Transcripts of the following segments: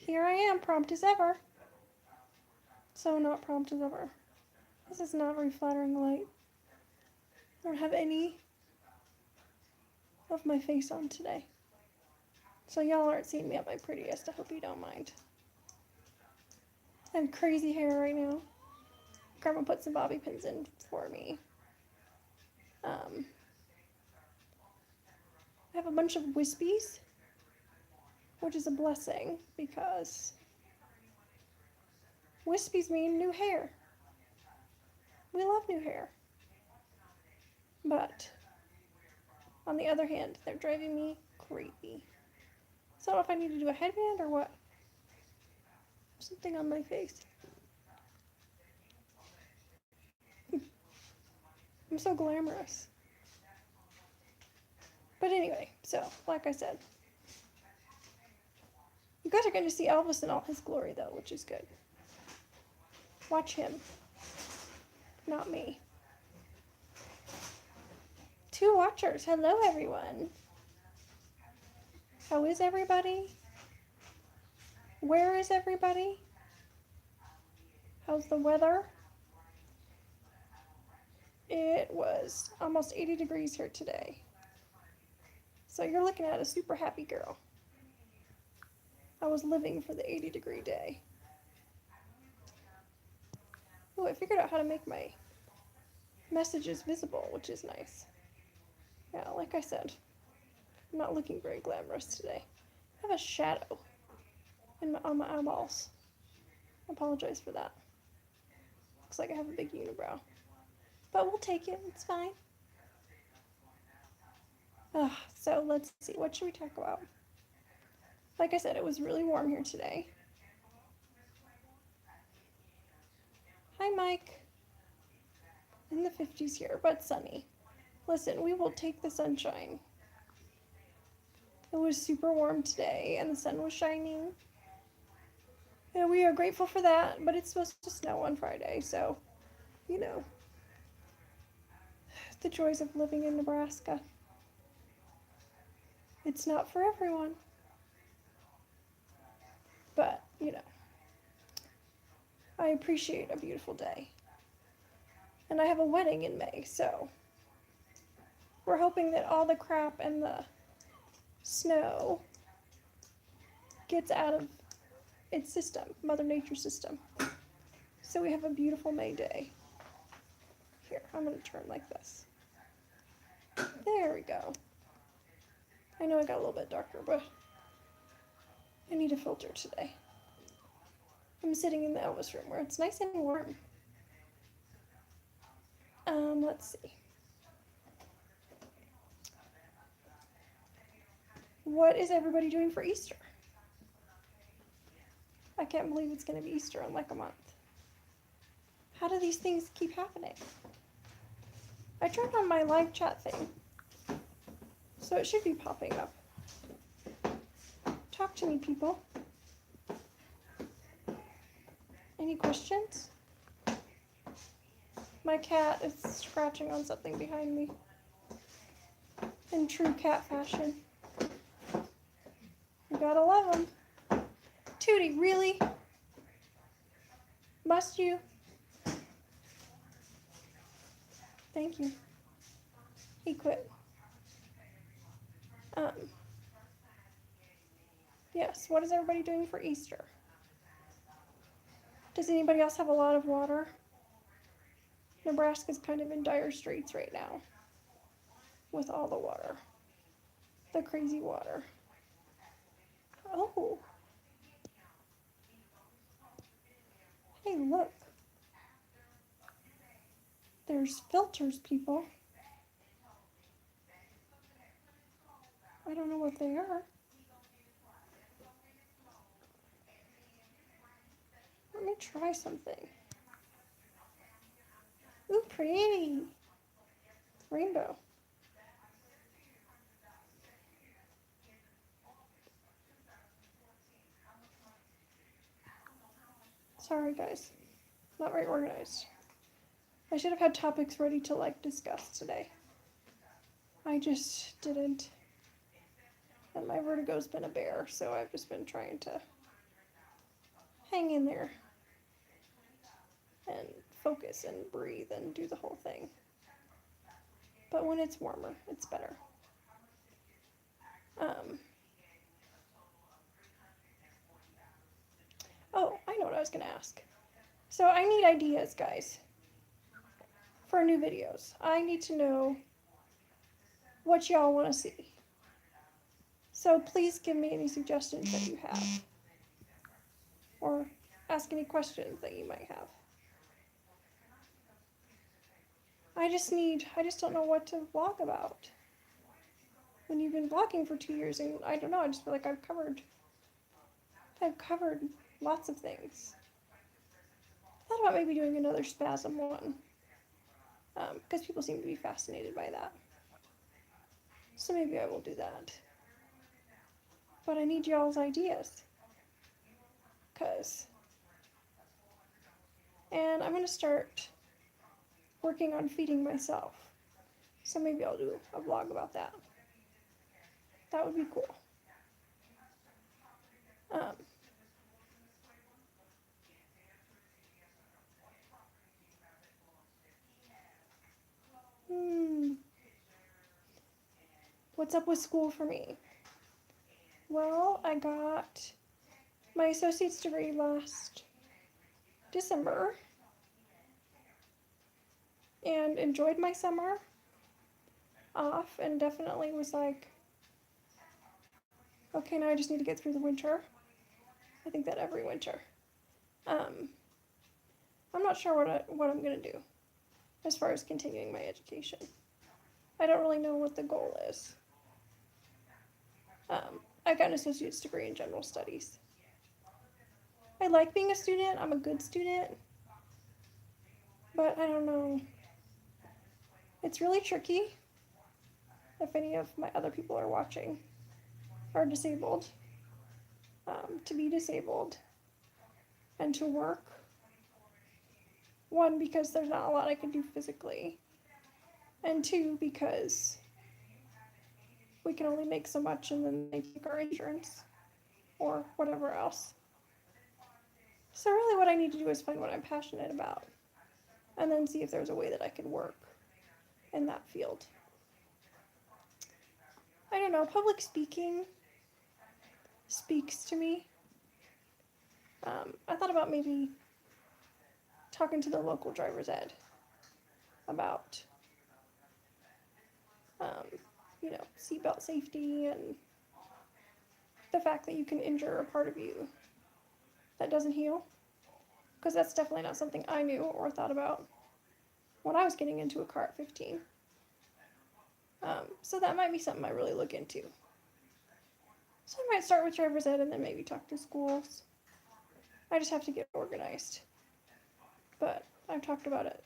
Here I am, prompt as ever. So not prompt as ever. This is not very flattering light. I don't have any of my face on today. So y'all aren't seeing me at my prettiest. I hope you don't mind. I have crazy hair right now. Grandma put some bobby pins in for me. I have a bunch of wispies, which is a blessing because wispies mean new hair. We love new hair. But on the other hand, they're driving me crazy. So I don't know if I need to do a headband or what. Something on my face. I'm so glamorous. But anyway, so, like I said, you guys are going to see Elvis in all his glory, though, which is good. Watch him, not me. 2 watchers. Hello, everyone. How is everybody? Where is everybody? How's the weather? It was almost 80 degrees here today. So you're looking at a super happy girl. I was living for the 80-degree day. Oh, I figured out how to make my messages visible, which is nice. Yeah, like I said, I'm not looking very glamorous today. I have a shadow on my eyeballs. I apologize for that. Looks like I have a big unibrow. But we'll take it, it's fine. So let's see, what should we talk about? Like I said, it was really warm here today. Hi, Mike. In the 50s here, but sunny. Listen, we will take the sunshine. It was super warm today, and the sun was shining. And we are grateful for that, but it's supposed to snow on Friday, so, you know, the joys of living in Nebraska. It's not for everyone. But, you know, I appreciate a beautiful day. And I have a wedding in May, so we're hoping that all the crap and the snow gets out of its system, Mother Nature's system. So we have a beautiful May day. Here, I'm going to turn like this. There we go. I know I got a little bit darker, but I need a filter today. I'm sitting in the Elvis room where it's nice and warm. Let's see. What is everybody doing for Easter? I can't believe it's going to be Easter in like a month. How do these things keep happening? I turned on my live chat thing, so it should be popping up. Talk to me, people. Any questions? My cat is scratching on something behind me. In true cat fashion. You gotta love them. Tootie, really? Must you? Thank you. He quit. Yes, what is everybody doing for Easter? Does anybody else have a lot of water? Nebraska's kind of in dire straits right now with all the water. The crazy water. Oh. Hey, look. There's filters, people. I don't know what they are. Let me try something. Ooh, pretty. Rainbow. Sorry, guys. Not very organized. I should have had topics ready to, like, discuss today. I just didn't. And my vertigo's been a bear, so I've just been trying to hang in there and focus and breathe and do the whole thing. But when it's warmer, it's better. Oh, I know what I was going to ask. So I need ideas, guys, for new videos. I need to know what y'all want to see. So please give me any suggestions that you have. Or ask any questions that you might have. I just don't know what to vlog about. When you've been vlogging for 2 years, and I don't know, I just feel like I've covered lots of things. I thought about maybe doing another spasm one, because people seem to be fascinated by that. So maybe I will do that. But I need y'all's ideas. And I'm going to start working on feeding myself. So maybe I'll do a vlog about that. That would be cool. What's up with school for me? Well, I got my associate's degree last December and enjoyed my summer off and definitely was like, okay, now I just need to get through the winter. I think that every winter. I'm not sure what I'm going to do as far as continuing my education. I don't really know what the goal is. I got an associate's degree in general studies. I like being a student. I'm a good student. But I don't know. It's really tricky. If any of my other people are watching are disabled, to be disabled and to work. One, because there's not a lot I can do physically. And two, because we can only make so much and then they take our insurance or whatever else. So really what I need to do is find what I'm passionate about and then see if there's a way that I can work in that field. I don't know, public speaking speaks to me. I thought about maybe talking to the local driver's ed about, seatbelt safety and the fact that you can injure a part of you that doesn't heal. Because that's definitely not something I knew or thought about when I was getting into a car at 15. So that might be something I really look into. So I might start with driver's ed and then maybe talk to schools. I just have to get organized. But I've talked about it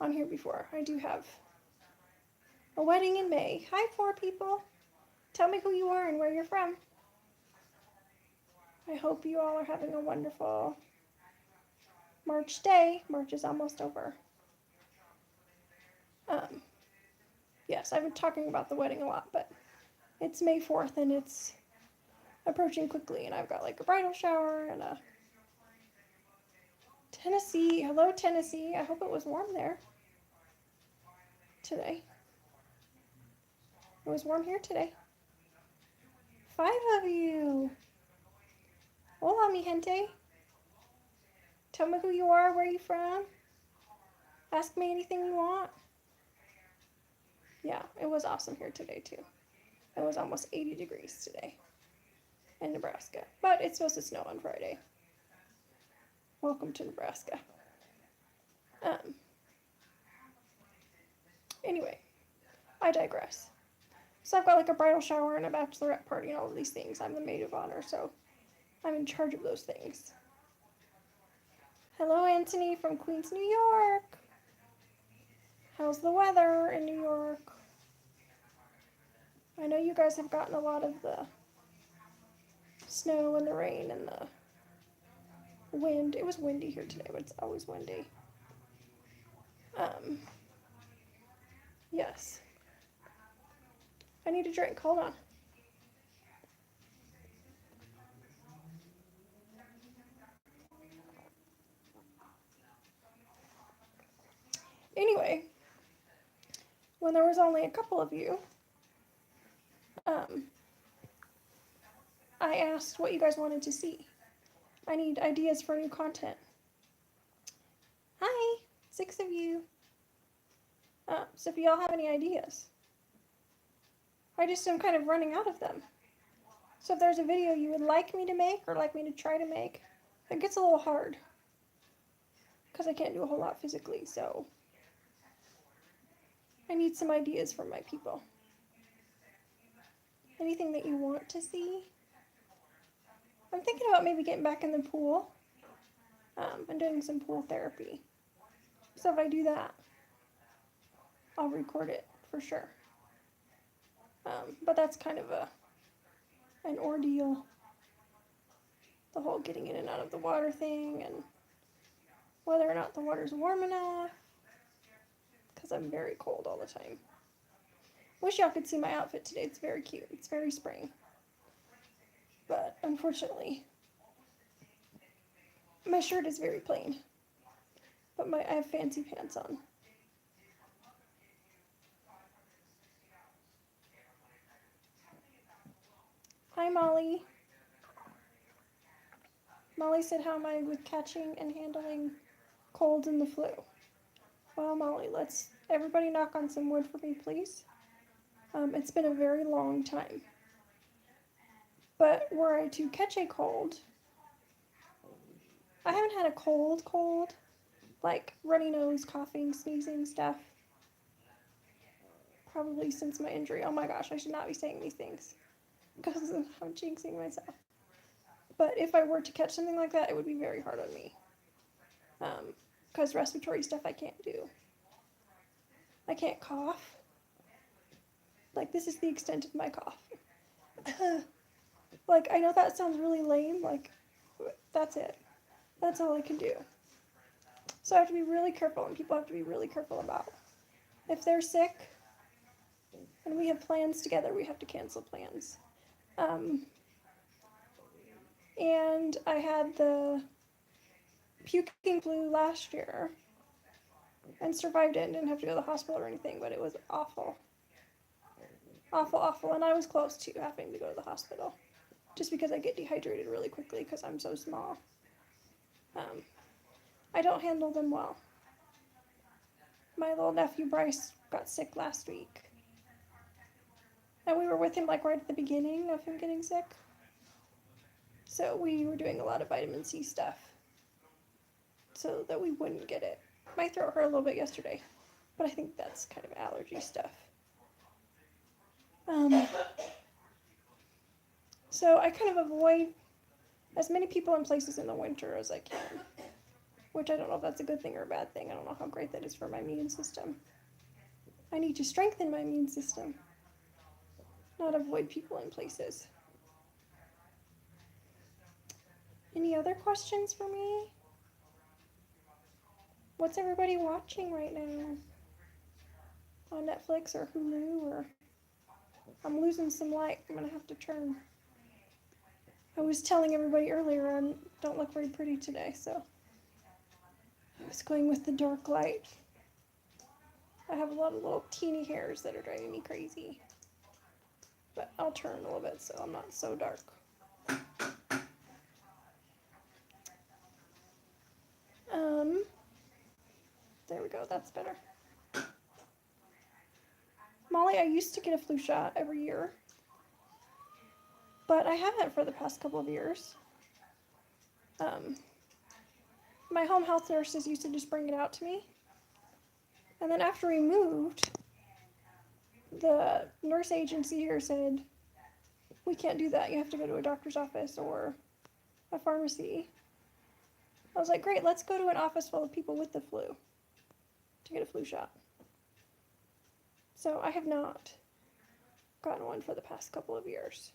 on here before. I do have a wedding in May. Hi, 4 people. Tell me who you are and where you're from. I hope you all are having a wonderful March day. March is almost over. Yes, I've been talking about the wedding a lot, but it's May 4th and it's approaching quickly, and I've got like a bridal shower and a Tennessee. Hello, Tennessee. I hope it was warm there today. It was warm here today. 5 of you. Hola, mi gente. Tell me who you are, where you from. Ask me anything you want. Yeah, it was awesome here today, too. It was almost 80 degrees today in Nebraska. But it's supposed to snow on Friday. Welcome to Nebraska. Anyway, I digress. So I've got like a bridal shower and a bachelorette party and all of these things. I'm the maid of honor, so I'm in charge of those things. Hello, Anthony from Queens, New York. How's the weather in New York? I know you guys have gotten a lot of the snow and the rain and the wind. It was windy here today, but it's always windy. Yes. I need a drink. Hold on. there was only a couple of you, I asked what you guys wanted to see. I need ideas for new content. Hi, 6 of you. So if y'all have any ideas. I just am kind of running out of them. So if there's a video you would like me to make or like me to try to make, it gets a little hard. Because I can't do a whole lot physically, so I need some ideas from my people. Anything that you want to see? I'm thinking about maybe getting back in the pool and doing some pool therapy. So if I do that, I'll record it for sure. But that's kind of an ordeal. The whole getting in and out of the water thing and whether or not the water's warm enough. Because I'm very cold all the time. Wish y'all could see my outfit today. It's very cute. It's very spring. But unfortunately, my shirt is very plain. But I have fancy pants on. Hi, Molly. Molly said, how am I with catching and handling colds and the flu? Well, Molly, let's everybody knock on some wood for me, please. It's been a very long time. But were I to catch a cold, I haven't had a cold, like runny nose, coughing, sneezing stuff, probably since my injury. Oh my gosh, I should not be saying these things because I'm jinxing myself. But if I were to catch something like that, it would be very hard on me. Because respiratory stuff I can't do. I can't cough. Like, this is the extent of my cough. Like, I know that sounds really lame. Like, that's it. That's all I can do. So I have to be really careful, and people have to be really careful about. If they're sick, and we have plans together, we have to cancel plans. And I had the puking flu last year and survived it and didn't have to go to the hospital or anything, but it was awful. Awful. And I was close to having to go to the hospital just because I get dehydrated really quickly because I'm so small. I don't handle them well. My little nephew Bryce got sick last week. And we were with him like right at the beginning of him getting sick. So we were doing a lot of vitamin C stuff so that we wouldn't get it. My throat hurt a little bit yesterday, but I think that's kind of allergy stuff. So I kind of avoid as many people and places in the winter as I can, which I don't know if that's a good thing or a bad thing. I don't know how great that is for my immune system. I need to strengthen my immune system, not avoid people and places. Any other questions for me? What's everybody watching right now? On Netflix or Hulu or... I'm losing some light. I'm gonna have to turn. I was telling everybody earlier I don't look very pretty today, so I was going with the dark light. I have a lot of little teeny hairs that are driving me crazy. But I'll turn a little bit so I'm not so dark. There we go, that's better. Molly, I used to get a flu shot every year, but I haven't for the past couple of years. My home health nurses used to just bring it out to me. And then after we moved, the nurse agency here said, we can't do that. You have to go to a doctor's office or a pharmacy. I was like, great, let's go to an office full of people with the flu to get a flu shot. So I have not gotten one for the past couple of years.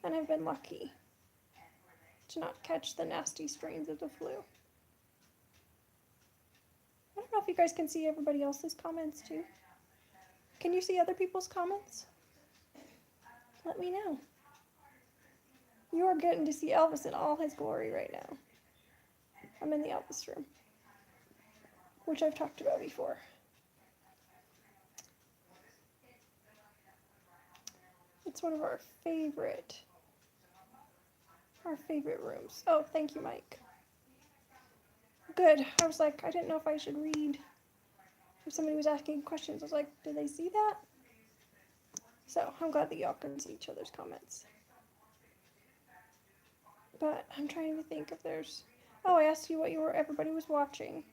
And I've been lucky to not catch the nasty strains of the flu. I don't know if you guys can see everybody else's comments too. Can you see other people's comments? Let me know. You are getting to see Elvis in all his glory right now. I'm in the Elvis room. which I've talked about before. It's one of our favorite rooms. Oh, thank you, Mike. Good. I was like, I didn't know if I should read. If somebody was asking questions, I was like, did they see that? So I'm glad that y'all can see each other's comments. But I'm trying to think if there's. Oh, I asked you what everybody was watching.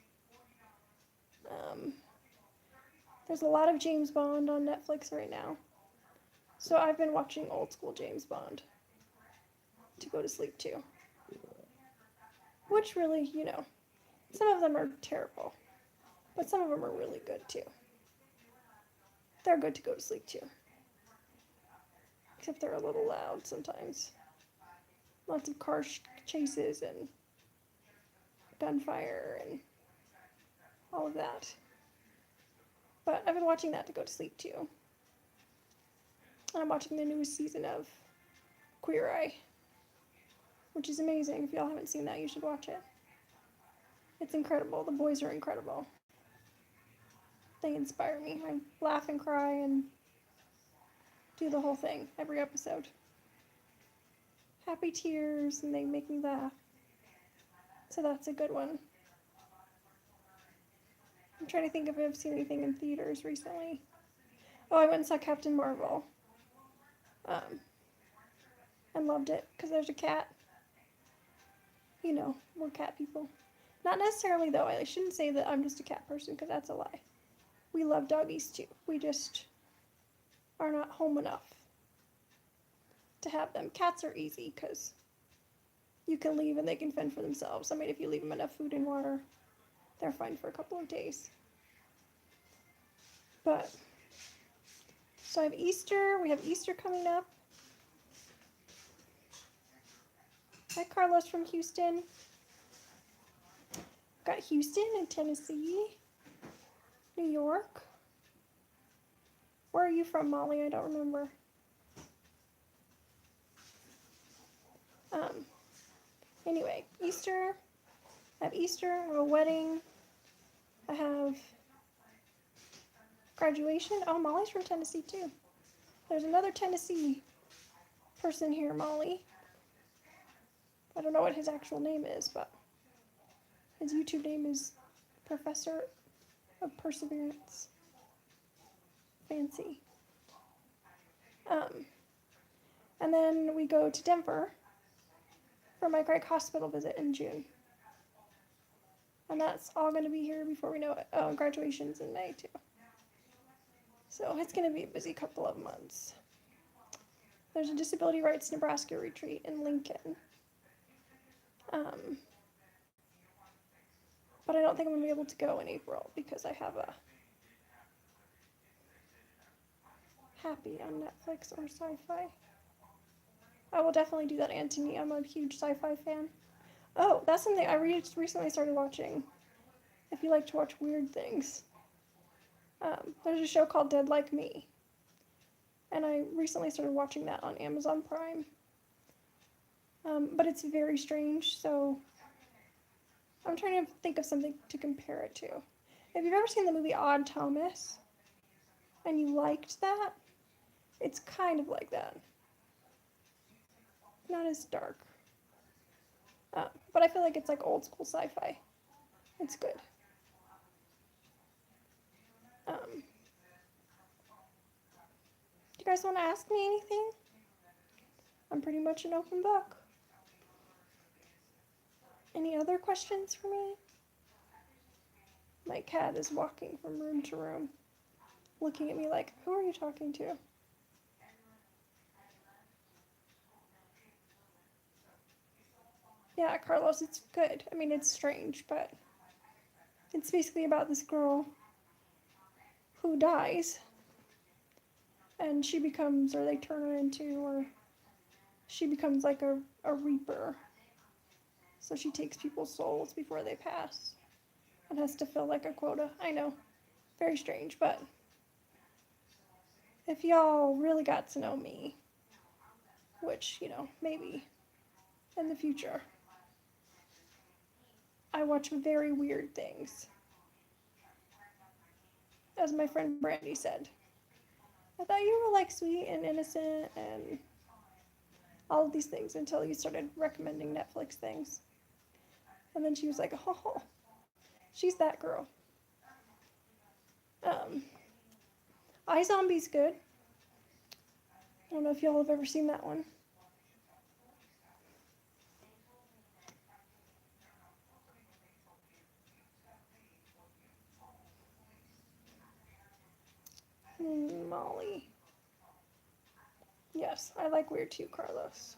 There's a lot of James Bond on Netflix right now. So I've been watching old school James Bond to go to sleep to. Which really, some of them are terrible. But some of them are really good too. They're good to go to sleep to. Except they're a little loud sometimes. Lots of car chases and gunfire and all of that. But I've been watching that to go to sleep too. And I'm watching the newest season of Queer Eye, which is amazing. If y'all haven't seen that, you should watch it. It's incredible. The boys are incredible. They inspire me. I laugh and cry and do the whole thing every episode. Happy tears, and they make me laugh. So that's a good one. I'm trying to think if I've seen anything in theaters recently. Oh, I went and saw Captain Marvel. And loved it, because there's a cat. We're cat people. Not necessarily, though. I shouldn't say that I'm just a cat person, because that's a lie. We love doggies, too. We just are not home enough to have them. Cats are easy, because you can leave and they can fend for themselves. I mean, if you leave them enough food and water, they're fine for a couple of days. But, so I have Easter. We have Easter coming up. Hi, Carlos from Houston. Got Houston and Tennessee, New York. Where are you from, Molly? I don't remember. Anyway, Easter. I have Easter. I have a wedding. I have graduation. Oh, Molly's from Tennessee too. There's another Tennessee person here, Molly. I don't know what his actual name is, but his YouTube name is Professor of Perseverance. Fancy. And then we go to Denver for my Greg Hospital visit in June. And that's all going to be here before we know it. Oh, graduation's in May too. So it's going to be a busy couple of months. There's a Disability Rights Nebraska retreat in Lincoln. But I don't think I'm going to be able to go in April because I have a Happy on Netflix or Sci-Fi. I will definitely do that, Anthony. I'm a huge sci-fi fan. Oh, that's something I recently started watching. If you like to watch weird things. There's a show called Dead Like Me. And I recently started watching that on Amazon Prime. But it's very strange, so I'm trying to think of something to compare it to. If you've ever seen the movie Odd Thomas, and you liked that, it's kind of like that. Not as dark. But I feel like it's like old school sci-fi. It's good. Do you guys want to ask me anything? I'm pretty much an open book. Any other questions for me? My cat is walking from room to room, looking at me like, who are you talking to? Yeah, Carlos, it's good. I mean, it's strange, but it's basically about this girl who dies, and she becomes, or they turn her into, or she becomes like a reaper. So she takes people's souls before they pass and has to fill like a quota. I know, very strange, but if y'all really got to know me, which, maybe in the future, I watch very weird things. as my friend Brandy said. I thought you were like sweet and innocent and all of these things until you started recommending Netflix things. And then she was like, oh, she's that girl. Um, iZombie's good. I don't know if y'all have ever seen that one. Molly. Yes, I like weird too, Carlos.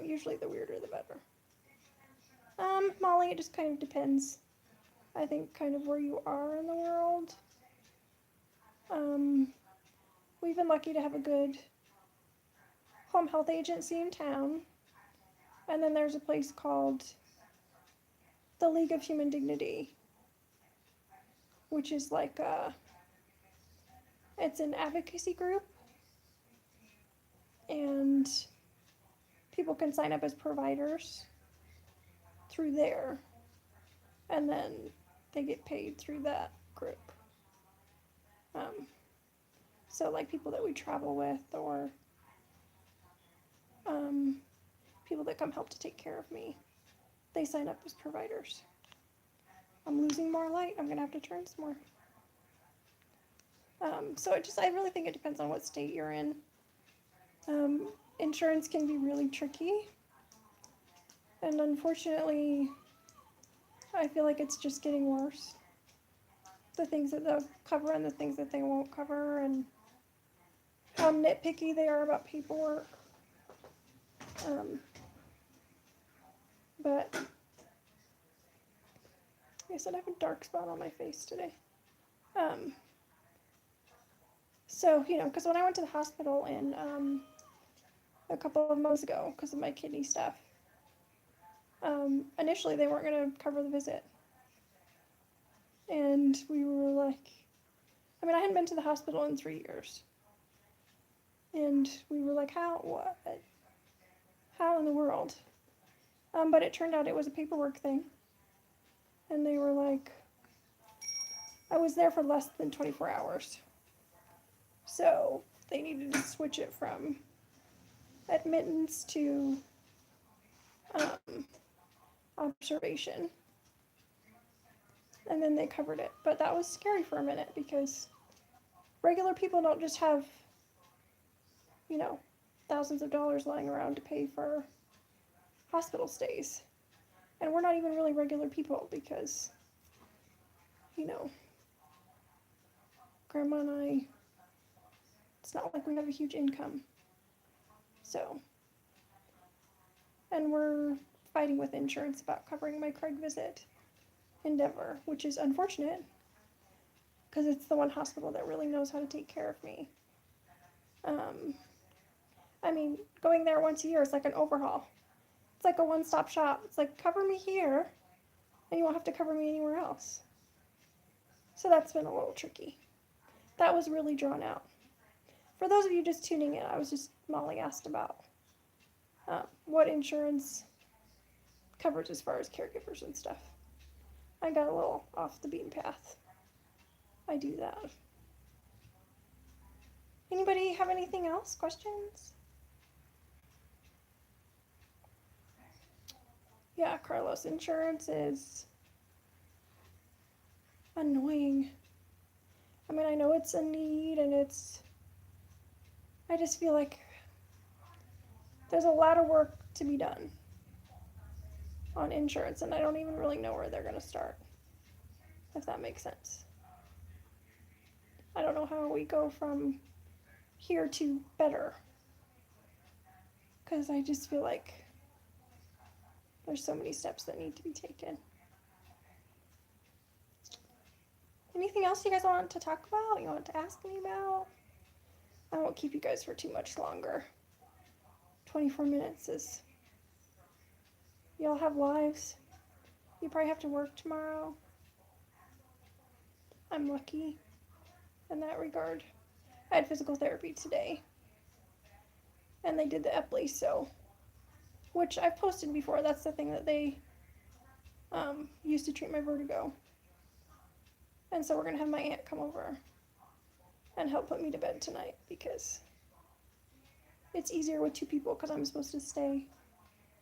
Usually the weirder the better. Molly, it just kind of depends. I think kind of where you are in the world. We've been lucky to have a good home health agency in town. And then there's a place called the League of Human Dignity, which is like it's an advocacy group. And people can sign up as providers through there. And then they get paid through that group. So like people that we travel with or people that come help to take care of me, they sign up as providers. I'm losing more light. I'm going to have to turn some more. I really think it depends on what state you're in. Insurance can be really tricky. And unfortunately, I feel like it's just getting worse. The things that they'll cover and the things that they won't cover, and how nitpicky they are about paperwork. But I said I have a dark spot on my face today. Because when I went to the hospital in a couple of months ago because of my kidney stuff, initially they weren't going to cover the visit. And we were like, I hadn't been to the hospital in 3 years. And we were like, what? How in the world? But it turned out it was a paperwork thing. And they were like, I was there for less than 24 hours. So they needed to switch it from admittance to observation. And then they covered it. But that was scary for a minute because regular people don't just have, thousands of dollars lying around to pay for hospital stays. And we're not even really regular people because, Grandma and I, it's not like we have a huge income. So, and we're fighting with insurance about covering my Craig visit in Denver, which is unfortunate because it's the one hospital that really knows how to take care of me. Going there once a year is like an overhaul. It's like a one-stop shop. It's like, cover me here, and you won't have to cover me anywhere else. So that's been a little tricky. That was really drawn out. For those of you just tuning in, Molly asked about what insurance covers as far as caregivers and stuff. I got a little off the beaten path. I do that. Anybody have anything else? Questions? Yeah, Carlos, insurance is annoying. I know it's a need and I just feel like there's a lot of work to be done on insurance, and I don't even really know where they're going to start, if that makes sense. I don't know how we go from here to better, because I just feel like there's so many steps that need to be taken. Anything else you guys want to talk about? You want to ask me about? I won't keep you guys for too much longer. 24 minutes is... Y'all have lives. You probably have to work tomorrow. I'm lucky in that regard. I had physical therapy today. And they did the Epley, which I've posted before. That's the thing that they used to treat my vertigo. And so we're going to have my aunt come over and help put me to bed tonight because it's easier with 2 people because I'm supposed to stay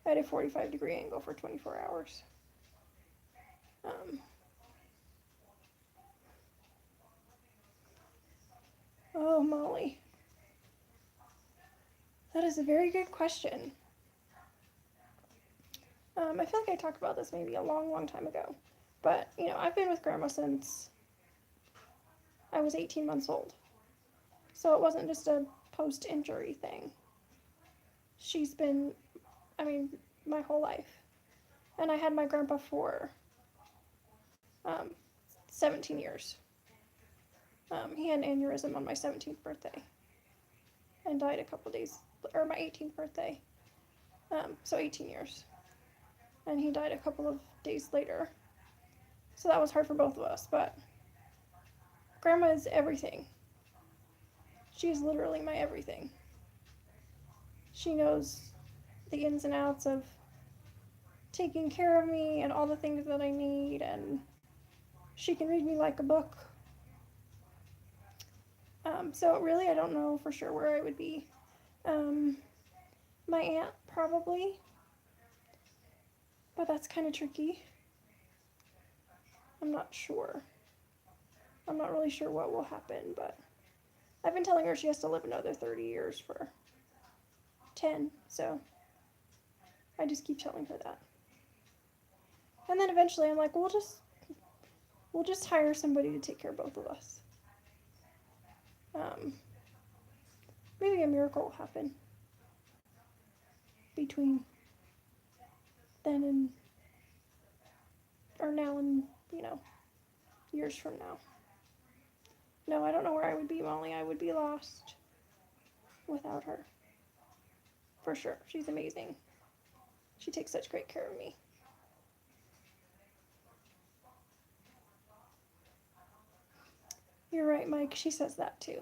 at a 45-degree angle for 24 hours. Oh, Molly. That is a very good question. I feel like I talked about this maybe a long, long time ago. But, I've been with Grandma since I was 18 months old. So it wasn't just a post-injury thing. She's been, my whole life. And I had my grandpa for 17 years. He had an aneurysm on my 17th birthday and died a couple days, or my 18th birthday. So 18 years. And he died a couple of days later. So that was hard for both of us, but Grandma is everything. She is literally my everything. She knows the ins and outs of taking care of me and all the things that I need, and she can read me like a book. So really, I don't know for sure where I would be. My aunt, probably. But that's kind of tricky. I'm not sure. I'm not really sure what will happen, but I've been telling her she has to live another 30 years for 10, so I just keep telling her that. And then eventually I'm like, we'll just hire somebody to take care of both of us. Maybe a miracle will happen between then and, or now and, years from now. No, I don't know where I would be, Molly. I would be lost without her. For sure. She's amazing. She takes such great care of me. You're right, Mike. She says that too.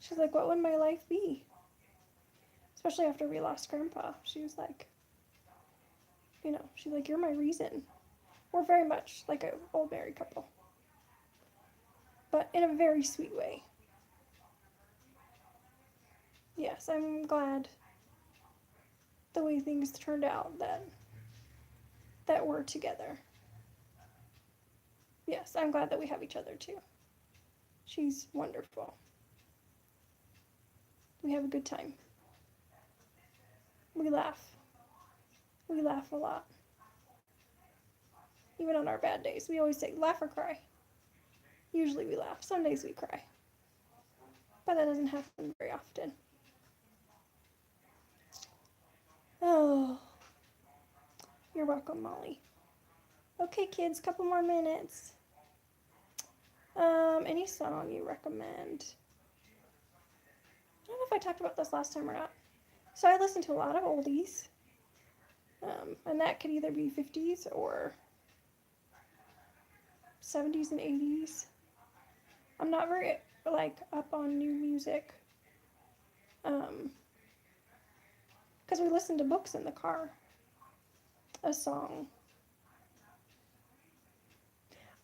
She's like, what would my life be? Especially after we lost Grandpa. She was like, she's like, you're my reason. We're very much like an old married couple. But in a very sweet way. Yes, I'm glad the way things turned out that we're together. Yes, I'm glad that we have each other too. She's wonderful. We have a good time. We laugh. We laugh a lot. Even on our bad days. We always say, laugh or cry. Usually we laugh. Some days we cry. But that doesn't happen very often. Oh. You're welcome, Molly. Okay, kids, couple more minutes. Any song you recommend? I don't know if I talked about this last time or not. So I listen to a lot of oldies. And that could either be 50s or 70s and 80s. I'm not very, up on new music. Because we listen to books in the car. A song.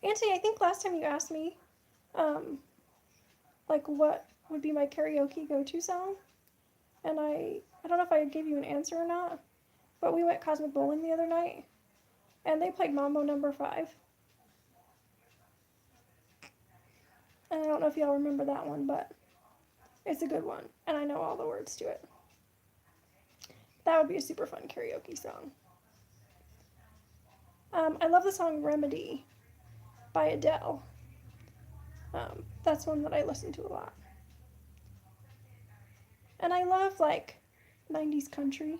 Auntie, I think last time you asked me, what would be my karaoke go-to song? And I don't know if I gave you an answer or not, but we went Cosmic Bowling the other night, and they played Mambo No. 5. And I don't know if y'all remember that one, but it's a good one, and I know all the words to it. That would be a super fun karaoke song. I love the song Remedy by Adele. That's one that I listen to a lot. And I love, 90s country.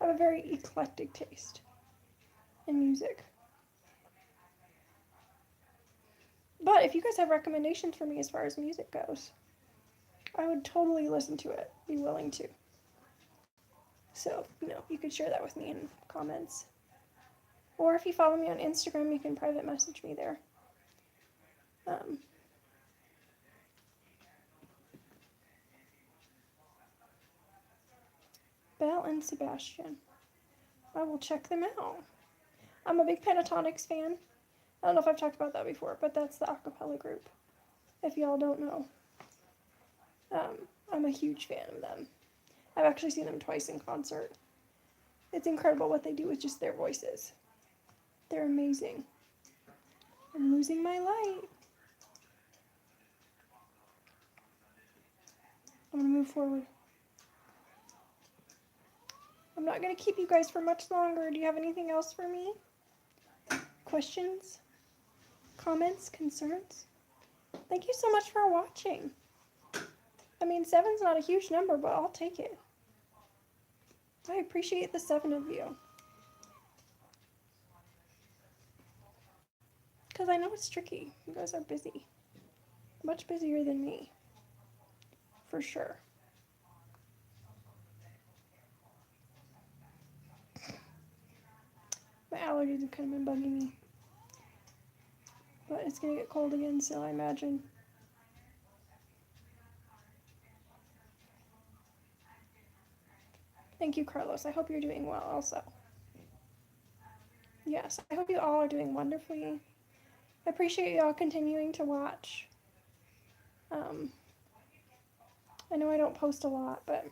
I have a very eclectic taste in music. But if you guys have recommendations for me as far as music goes, I would totally listen to it, be willing to. So, you could share that with me in comments. Or if you follow me on Instagram, you can private message me there. Belle and Sebastian. I will check them out. I'm a big Pentatonix fan. I don't know if I've talked about that before, but that's the acapella group. If y'all don't know, I'm a huge fan of them. I've actually seen them twice in concert. It's incredible what they do with just their voices. They're amazing. I'm losing my light. I'm gonna move forward. I'm not gonna keep you guys for much longer. Do you have anything else for me? Questions? Comments? Concerns? Thank you so much for watching. I mean, 7's not a huge number, but I'll take it. I appreciate the 7 of you. Because I know it's tricky. You guys are busy. Much busier than me. For sure. My allergies have kind of been bugging me. But it's going to get cold again, so I imagine. Thank you, Carlos. I hope you're doing well also. Yes, I hope you all are doing wonderfully. I appreciate y'all continuing to watch. I know I don't post a lot, but...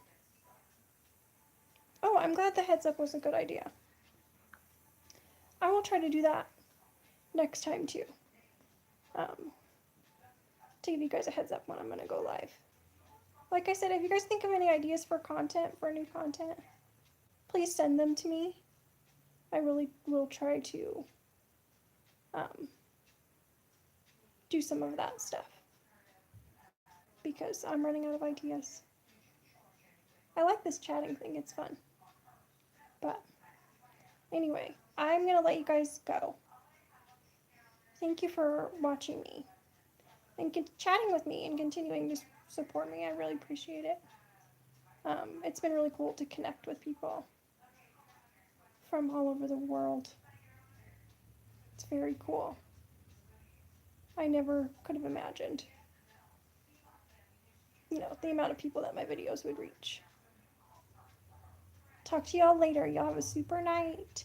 Oh, I'm glad the heads up was a good idea. I will try to do that next time, too. To give you guys a heads up when I'm going to go live. Like I said, if you guys think of any ideas for content, for new content, please send them to me. I really will try to do some of that stuff. Because I'm running out of ideas. I like this chatting thing, it's fun. But anyway, I'm going to let you guys go. Thank you for watching me and chatting with me and continuing to support me. I really appreciate it. It's been really cool to connect with people from all over the world. It's very cool. I never could have imagined, the amount of people that my videos would reach. Talk to y'all later. Y'all have a super night.